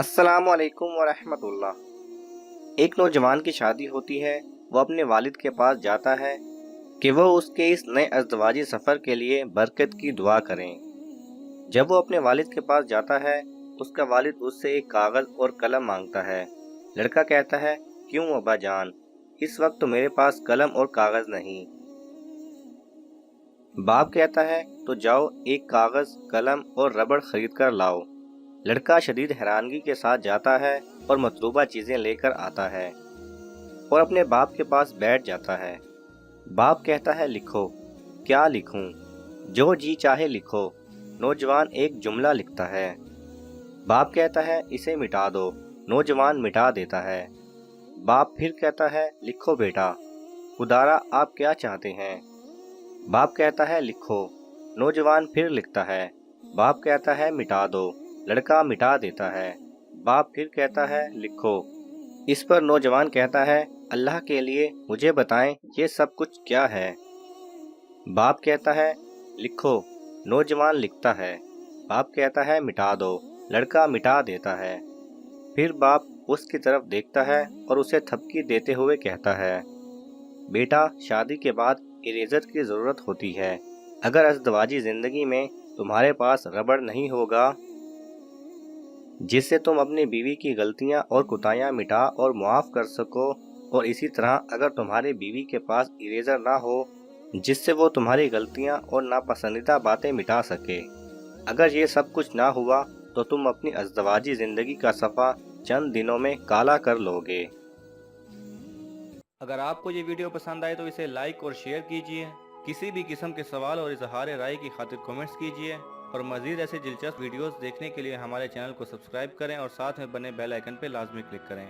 अस्सलामुअलैकुम वरहमतुल्लाह। एक नौजवान की शादी होती है। वो अपने वालिद के पास जाता है कि वो उसके इस नए अज़दवाजी सफ़र के लिए बरकत की दुआ करें। जब वो अपने वालिद के पास जाता है, उसका वालिद उससे एक कागज़ और कलम मांगता है। लड़का कहता है, क्यों अब्बा जान, इस वक्त तो मेरे पास कलम और कागज़ नहीं। बाप कहता है, तो जाओ एक कागज़, कलम और रबड़ खरीद कर लाओ। लड़का शदीद हैरानगी के साथ जाता है और मतलूबा चीज़ें लेकर आता है और अपने बाप के पास बैठ जाता है। बाप कहता है, लिखो। क्या लिखूं? जो जी चाहे लिखो। नौजवान एक जुमला लिखता है। बाप कहता है, इसे मिटा दो। नौजवान मिटा देता है। बाप फिर कहता है, लिखो बेटा, खुदारा आप क्या चाहते हैं? बाप कहता है, लिखो। नौजवान फिर लिखता है। बाप कहता है, मिटा दो। लड़का मिटा देता है। बाप फिर कहता है, लिखो। इस पर नौजवान कहता है, अल्लाह के लिए मुझे बताएं ये सब कुछ क्या है? बाप कहता है, लिखो। नौजवान लिखता है। बाप कहता है, मिटा दो। लड़का मिटा देता है। फिर बाप उसकी तरफ देखता है और उसे थपकी देते हुए कहता है, बेटा, शादी के बाद इरेजर की ज़रूरत होती है। अगर अज़दवाजी ज़िंदगी में तुम्हारे पास रबड़ नहीं होगा जिससे तुम अपनी बीवी की गलतियां और कुताहियां मिटा और मुआफ़ कर सको, और इसी तरह अगर तुम्हारी बीवी के पास इरेजर ना हो जिससे वो तुम्हारी गलतियां और नापसंदीदा बातें मिटा सके, अगर ये सब कुछ ना हुआ तो तुम अपनी अज़दवाजी ज़िंदगी का सफ़ा चंद दिनों में काला कर लोगे। अगर आपको ये वीडियो पसंद आए तो इसे लाइक और शेयर कीजिए। किसी भी किस्म के सवाल और इजहार राय की खातिर कमेंट्स कीजिए और मज़ीद ऐसे दिलचस्प वीडियोस देखने के लिए हमारे चैनल को सब्सक्राइब करें और साथ में बने बेल आइकन पर लाजमी क्लिक करें।